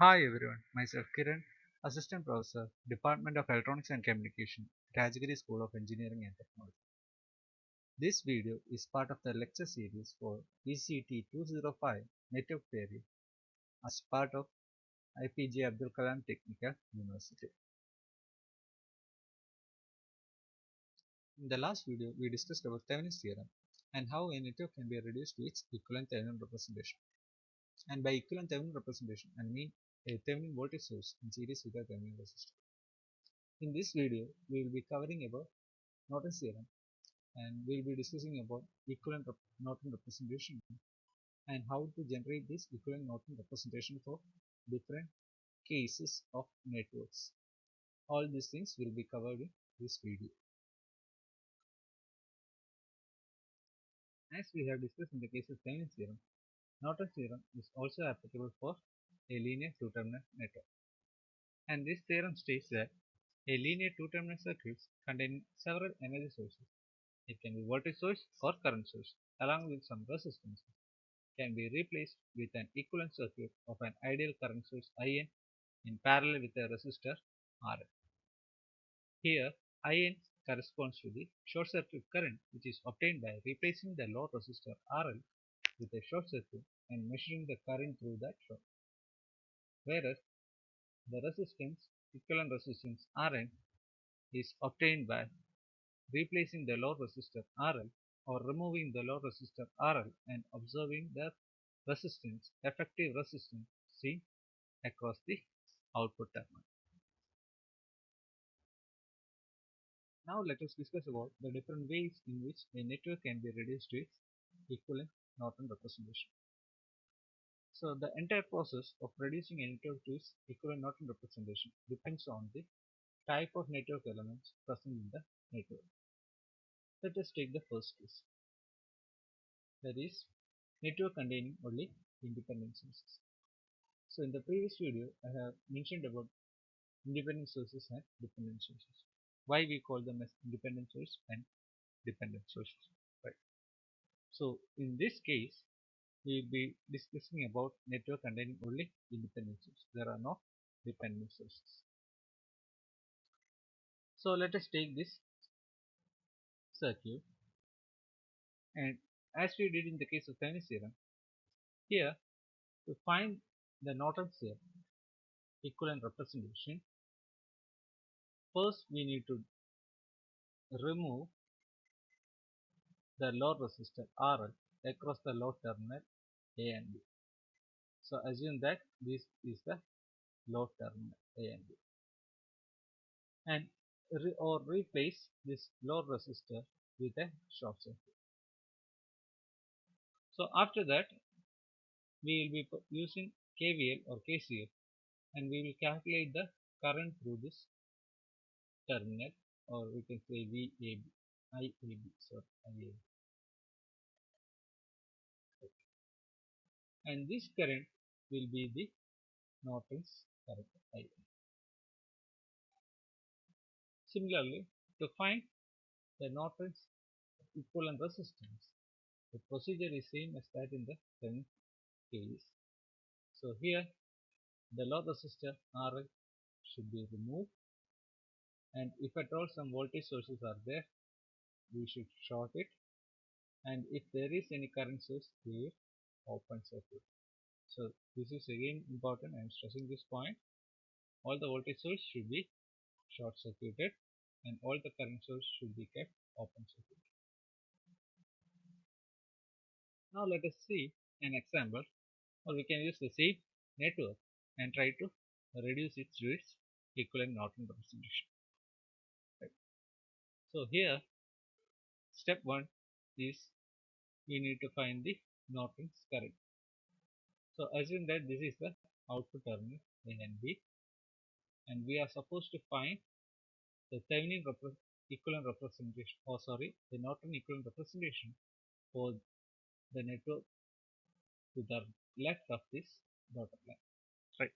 Hi everyone, myself Kiran, Assistant Professor, Department of Electronics and Communication, Rajagiri School of Engineering and Technology. This video is part of the lecture series for ECT205 Network Theory as part of IPJ Abdul Kalam Technical University. In the last video, we discussed about Thevenin's theorem and how a network can be reduced to its equivalent Thevenin representation. And by equivalent Thevenin representation, I mean a Thevenin voltage source in series with a Thevenin resistor. In this video, we will be covering about Norton's theorem and we will be discussing about equivalent Norton representation and how to generate this equivalent Norton representation for different cases of networks. All these things will be covered in this video. As we have discussed in the case of Thevenin's theorem, Norton's theorem is also applicable for a linear two-terminal network. And this theorem states that a linear two-terminal circuit containing several energy sources, it can be voltage source or current source, along with some resistance, can be replaced with an equivalent circuit of an ideal current source IN in parallel with a resistor RL. Here, IN corresponds to the short circuit current which is obtained by replacing the load resistor RL with a short circuit and measuring the current through that short. Whereas the resistance, equivalent resistance Rn, is obtained by replacing the load resistor RL or removing the load resistor RL and observing the resistance, effective resistance seen across the output terminal. Now let us discuss about the different ways in which a network can be reduced to its equivalent Norton representation. So the entire process of reducing a network to its equivalent Norton representation depends on the type of network elements present in the network. Let us take the first case, that is network containing only independent sources. So in the previous video I have mentioned about independent sources and dependent sources. Why we call them as independent source and dependent sources, right? So in this case we will be discussing about network containing only independent sources. There are no dependent sources. So let us take this circuit, and as we did in the case of Thevenin's theorem, here to find the Norton's theorem equivalent representation, first we need to remove the load resistor RL across the load terminal A and B. So assume that this is the load terminal A and B, and replace this load resistor with a short circuit. So after that we will be using KVL or KCL and we will calculate the current through this terminal, or we can say VAB, IAB, sorry, IAB. And this current will be the Norton's current IAB. Similarly, to find the Norton's equivalent resistance, the procedure is same as that in the Thevenin case. So here the load resistor RL should be removed, and if at all some voltage sources are there, we should short it, and if there is any current source, we will open circuit. So this is again important. I am stressing this point. All the voltage source should be short circuited and all the current source should be kept open circuit. Now let us see an example, or we can use the same network and try to reduce it to its equivalent Norton representation. Right. So here step 1 is we need to find the Norton's current. So assume that this is the output terminal A and B, and we are supposed to find the Thevenin equivalent representation, or sorry, the Norton equivalent representation for the network to the left of this dotted line, right?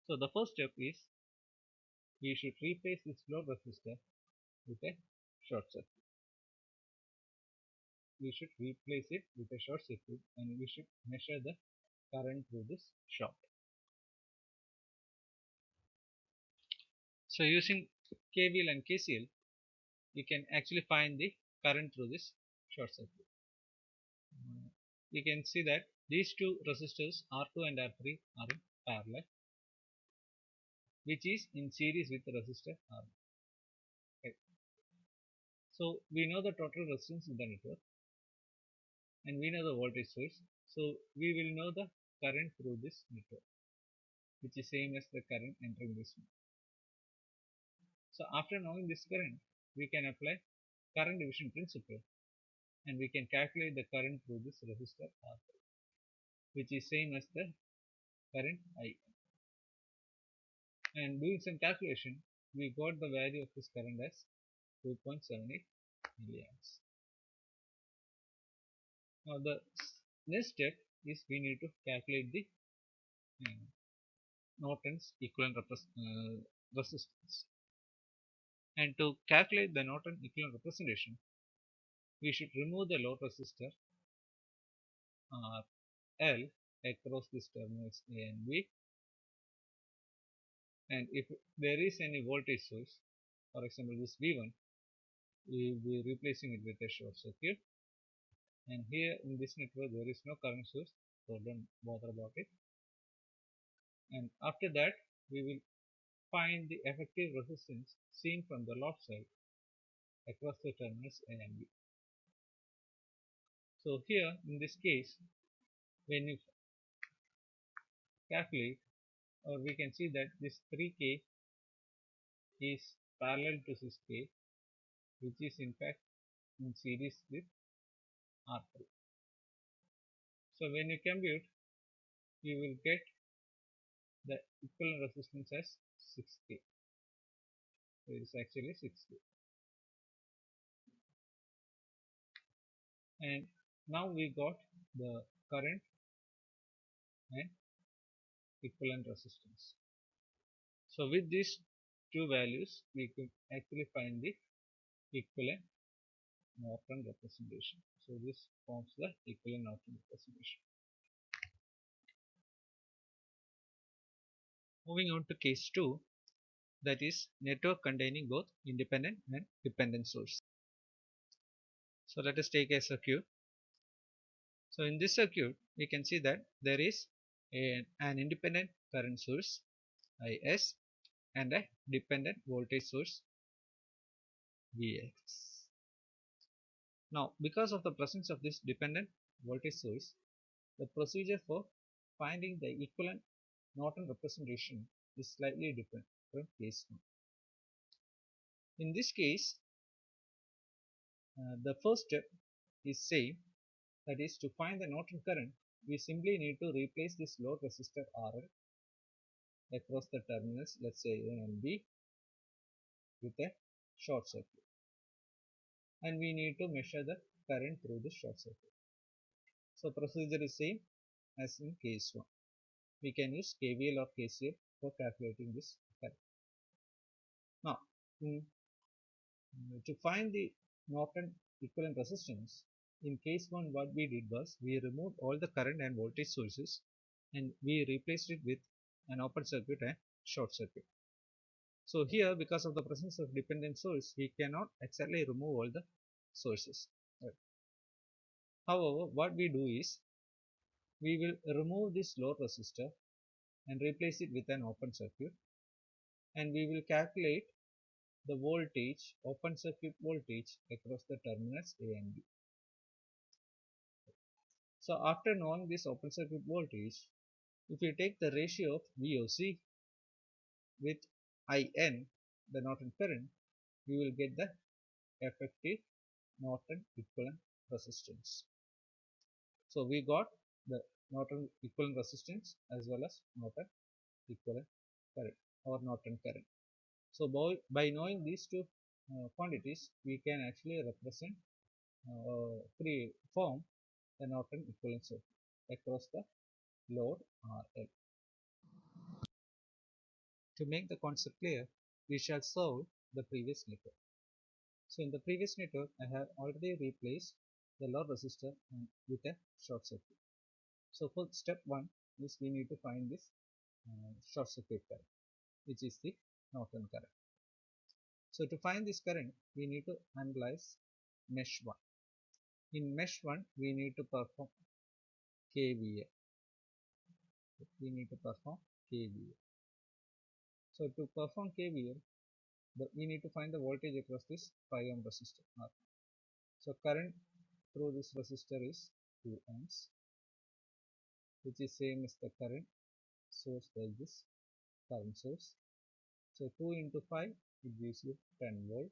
So the first step is we should replace this load resistor with a short circuit. We should replace it with a short circuit and we should measure the current through this short. So using KVL and KCL, we can actually find the current through this short circuit. We can see that these two resistors R2 and R3 are in parallel, which is in series with the resistor R1. Right. So we know the total resistance in the network, and we know the voltage source. So we will know the current through this network, which is same as the current entering this one. So after knowing this current, we can apply current division principle, and we can calculate the current through this resistor R3, which is same as the current I. And doing some calculation, we got the value of this current as 2.78 milliamps. Now the next step is we need to calculate the Norton's equivalent resistance. And to calculate the Norton equivalent representation, we should remove the load resistor L across these terminals A and B. And if there is any voltage source, for example this V1, we will be replacing it with a short circuit. And here in this network there is no current source, so don't bother about it. And after that we will find the effective resistance seen from the load side across the terminals A and B. So here in this case, when you calculate, or we can see that this 3K is parallel to 6K, which is in fact in series with R3. So when you compute, you will get the equivalent resistance as 6K. So it is actually 6K. And now we got the current and equivalent resistance. So with these two values, we could actually find the equivalent Norton representation. So this forms the equivalent Norton representation. Moving on to case 2, that is network containing both independent and dependent source. So let us take a circuit. So in this circuit, we can see that there is an independent current source Is and a dependent voltage source Vx. Now because of the presence of this dependent voltage source, the procedure for finding the equivalent Norton representation is slightly different from case 1. In this case, the first step is same, that is to find the Norton current, we simply need to replace this load resistor RL across the terminals, let's say A and B, with a short circuit, and we need to measure the current through the short circuit. So procedure is same as in case 1. We can use KVL or KCL for calculating this current. Now to find the Norton equivalent resistance, in case 1 what we did was we removed all the current and voltage sources and we replaced it with an open circuit and short circuit. So here, because of the presence of dependent source, we cannot exactly remove all the sources. Right. However, what we do is we will remove this load resistor and replace it with an open circuit, and we will calculate the voltage, open circuit voltage across the terminals A and B. So after knowing this open circuit voltage, if you take the ratio of VOC with IN, the Norton current, you will get the effective Norton equivalent resistance. So we got the Norton equivalent resistance as well as Norton equivalent current or Norton current. So by knowing these two quantities, we can actually represent form the Norton equivalent circuit across the load RL. To make the concept clear, we shall solve the previous network. So in the previous network, I have already replaced the load resistor with a short circuit. So for step 1 is we need to find this short circuit current, which is the Norton current. So to find this current, we need to analyze mesh 1. In mesh 1, we need to perform KVL. We need to perform KVL. So to perform KVL, we need to find the voltage across this 5 ohm resistor R. So current through this resistor is 2 amps, which is same as the current source by this current source. So 2 into 5, it gives you 10 volt.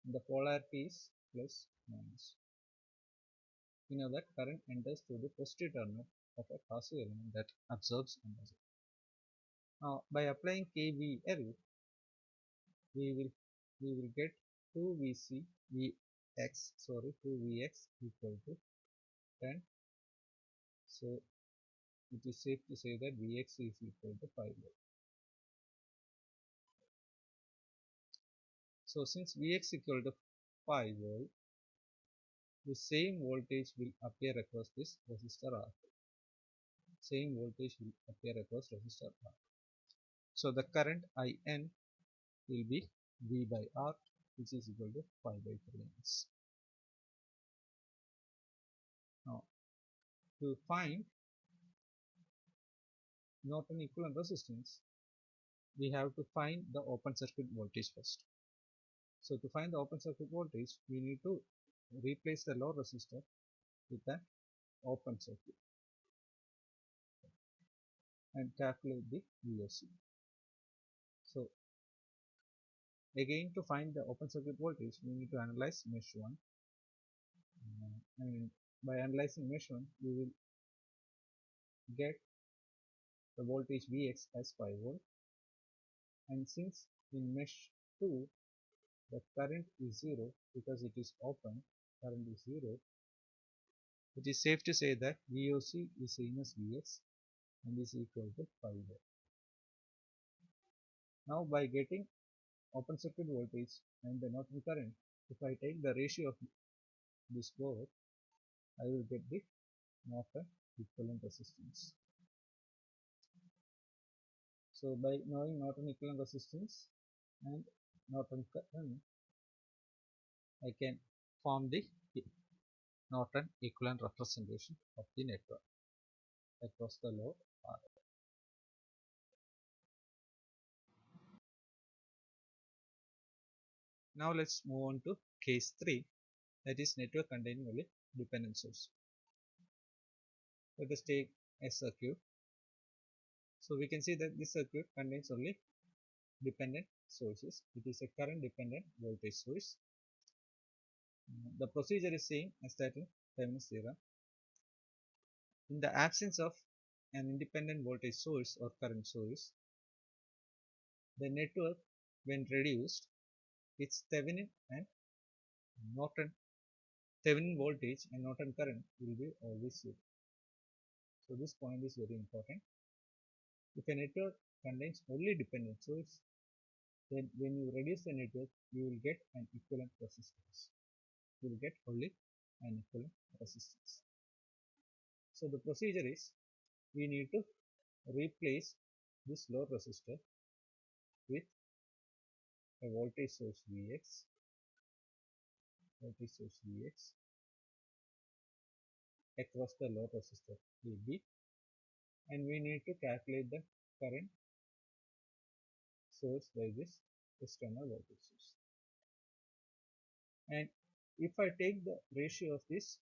And the polarity is plus minus. We know that current enters through the positive terminal of a passive element that absorbs energy. Now by applying KVL, we will get 2Vx equal to 10. So it is safe to say that Vx is equal to 5 volt. So since Vx equal to 5 volt, the same voltage will appear across this resistor R. Same voltage will appear across resistor R. So the current IN will be V by R, which is equal to 5 by 3 amps. Now to find Norton equivalent resistance, we have to find the open circuit voltage first. So to find the open circuit voltage, we need to replace the load resistor with an open circuit and calculate the VOC. So again, to find the open circuit voltage, we need to analyze mesh 1. And by analyzing mesh 1, we will get the voltage Vx as 5 volt. And since in mesh 2, the current is 0 because it is open, current is 0, it is safe to say that VOC is same as Vx and is equal to 5 volt. Now by getting open circuit voltage and the Norton current, if I take the ratio of this both, I will get the Norton equivalent resistance. So by knowing Norton equivalent resistance and Norton current, I can form the Norton equivalent representation of the network across the load R. Now let's move on to case 3, that is network containing only dependent source. Let us take a circuit. So we can see that this circuit contains only dependent sources. It is a current dependent voltage source. The procedure is same as that in Thevenin's theorem. In the absence of an independent voltage source or current source, the network, when reduced, its Thevenin and Norton Thevenin voltage and Norton current will be always 0. So this point is very important. If a network contains only dependent source, then when you reduce the network, you will get an equivalent resistance. You will get only an equivalent resistance. So the procedure is, we need to replace this load resistor with a voltage source Vx, across the load resistor AB, and we need to calculate the current source by this external voltage source. And if I take the ratio of this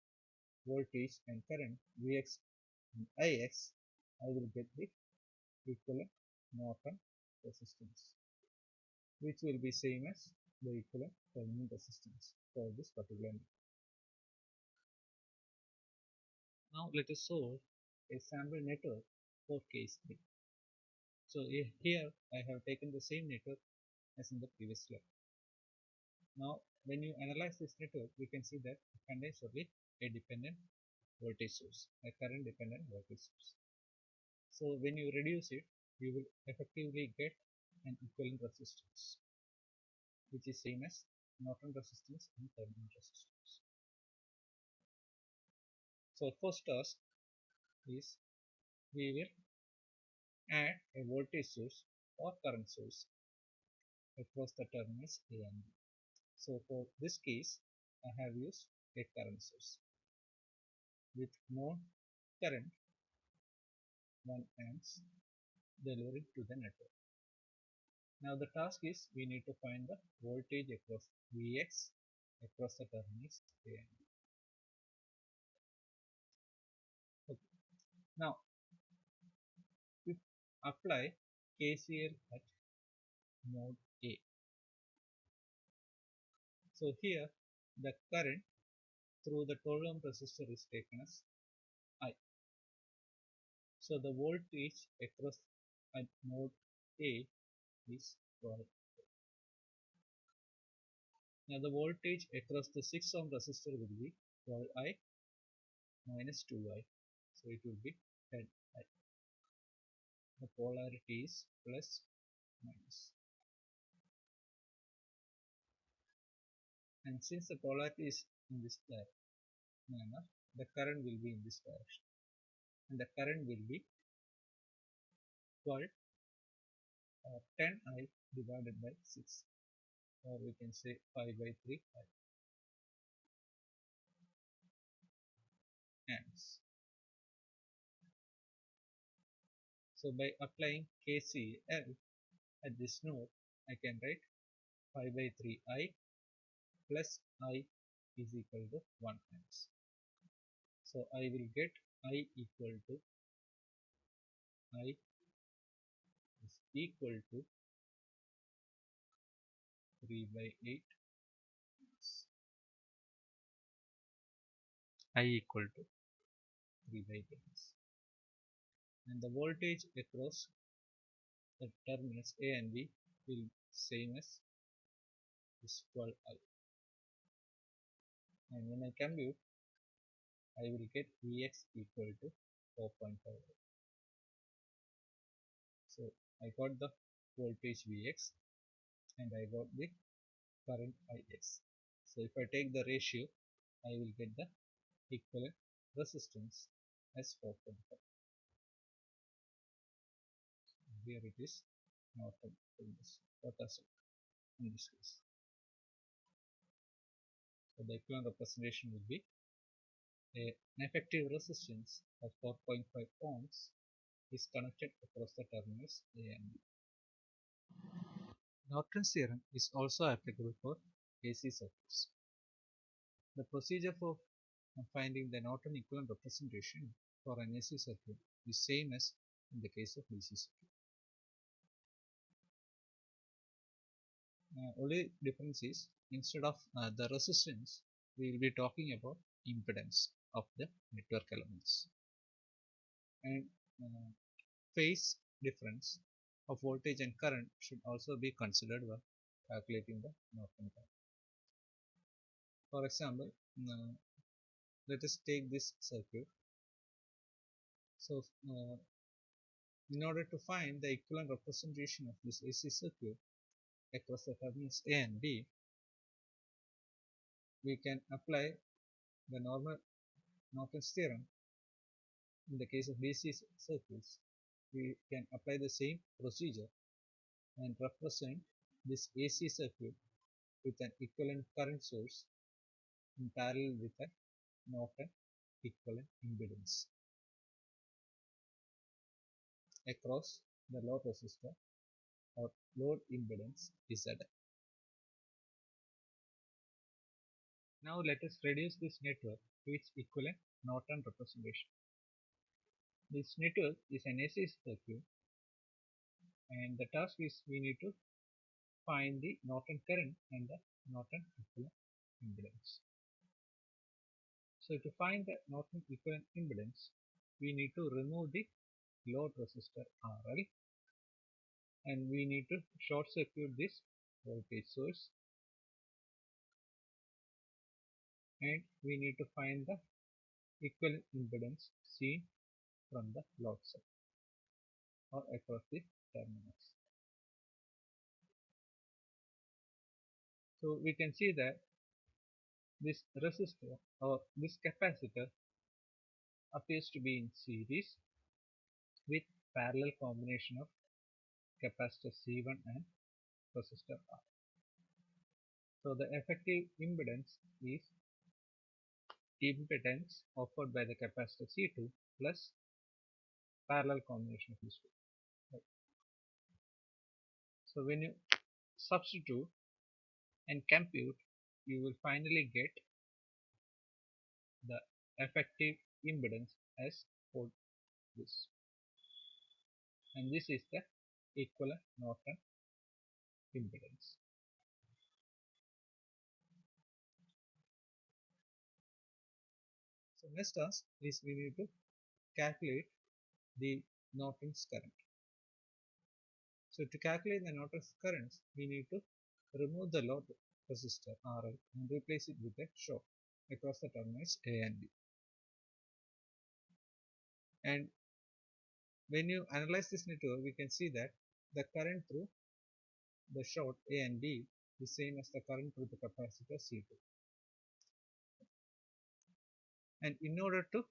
voltage and current Vx and Ix, I will get the equivalent Norton resistance, which will be same as the equivalent Thevenin resistance for this particular network. Now let us solve a sample network for case 3. So here I have taken the same network as in the previous slide. Now when you analyze this network, we can see that it contains only a dependent voltage source, a current dependent voltage source. So when you reduce it, you will effectively get an equivalent resistance, which is same as Norton resistance and Thevenin resistance. So first task is, we will add a voltage source or current source across the terminals A and B. So for this case, I have used a current source with known current 1 amps delivered to the network. Now the task is we need to find the voltage across Vx across the terminals A and B. Okay. Now we apply KCL at node A. So here the current through the 12 ohm resistor is taken as I. So the voltage across at node A is 12. Now the voltage across the 6 ohm resistor will be 12I minus 2I. So it will be 10I. The polarity is plus minus. And since the polarity is in this manner, the current will be in this direction. And the current will be 12 10I divided by 6, or we can say 5 by 3 amps. So by applying KCL at this node, I can write 5 by 3I plus I is equal to 1 amps. So I will get I equal to I is equal to 3 by 8 amps. I equal to 3 by 8 amps. And the voltage across the terminals A and B will be same as this 12I. And when I compute, I will get Vx equal to 4.5. So I got the voltage Vx and I got the current Ix. So if I take the ratio, I will get the equivalent resistance as 4.5. Here it is Norton in this in this case. So the equivalent representation will be an effective resistance of 4.5 ohms is connected across the terminals A and B. Norton's theorem is also applicable for AC circuits. The procedure for finding the Norton equivalent representation for an AC circuit is same as in the case of DC circuit. Only difference is instead of the resistance, we will be talking about impedance of the network elements, and uh, phase difference of voltage and current should also be considered when calculating the Norton current. For example, let us take this circuit. So in order to find the equivalent representation of this AC circuit across the terminals A and B, we can apply the normal Norton's theorem. In the case of DC circuits, we can apply the same procedure and represent this AC circuit with an equivalent current source in parallel with a Norton equivalent impedance across the load resistor or load impedance Z. Now let us reduce this network to its equivalent Norton representation. This network is an AC circuit, and the task is we need to find the Norton current and the Norton equivalent impedance. So to find the Norton equivalent impedance, we need to remove the load resistor RL, and we need to short circuit this voltage source, and we need to find the equivalent impedance seen from the load side or across the terminals. So we can see that this resistor or this capacitor appears to be in series with parallel combination of capacitor C1 and resistor R. So the effective impedance is impedance offered by the capacitor C2 plus parallel combination of these two. Right. So when you substitute and compute, you will finally get the effective impedance as for this, and this is the equivalent Norton impedance. So next task is we need to calculate the Norton's current. So to calculate the Norton's currents, we need to remove the load resistor RL and replace it with a short across the terminals A and B. And when you analyze this network, we can see that the current through the short A and B is same as the current through the capacitor C2. And in order to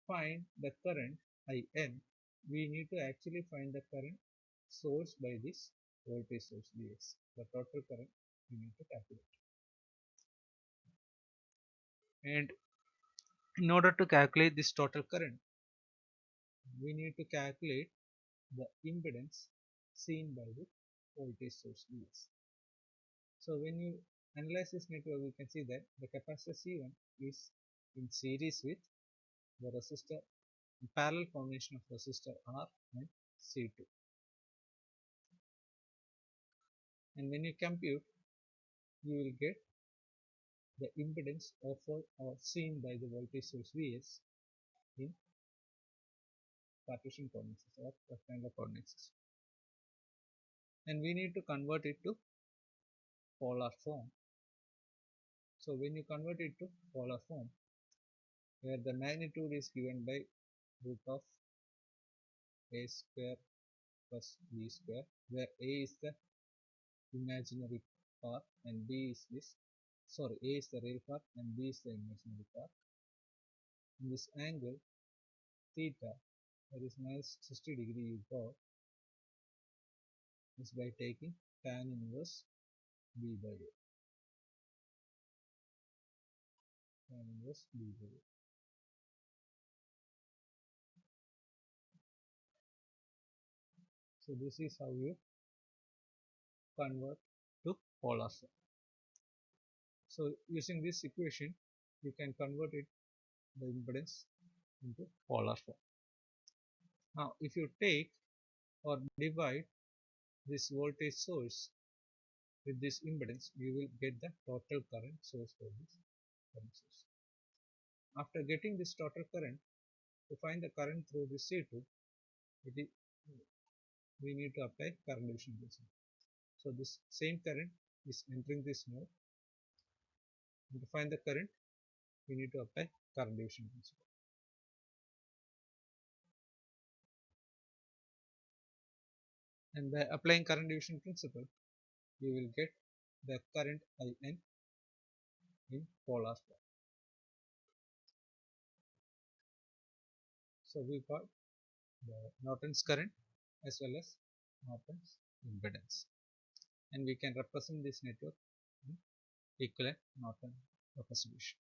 find the current IN, we need to actually find the current source by this voltage source Vx. The total current we need to calculate. And in order to calculate this total current, we need to calculate the impedance seen by the voltage source Vx. So when you analyze this network, we can see that the capacitor C1 is in series with the resistor, parallel combination of resistor R and C2. And when you compute, you will get the impedance offered or seen by the voltage source Vs in Cartesian coordinate system or rectangular coordinate system. And we need to convert it to polar form. So when you convert it to polar form, where the magnitude is given by root of a square plus b square, where a is the imaginary part and b is this, sorry, a is the real part and b is the imaginary part. In this angle theta, that is minus 60 degree, you got is by taking tan inverse b by a. Tan inverse b by a. So this is how you convert to polar form. So using this equation, you can convert it the impedance into polar form. Now if you take or divide this voltage source with this impedance, you will get the total current source for this current source. After getting this total current, to find the current through this C2, we need to apply current division principle. So this same current is entering this node, and to find the current, we need to apply current division principle. And by applying current division principle, you will get the current IN in polar form. So we got the Norton's current as well as Norton's impedance, and we can represent this network in equivalent Norton representation.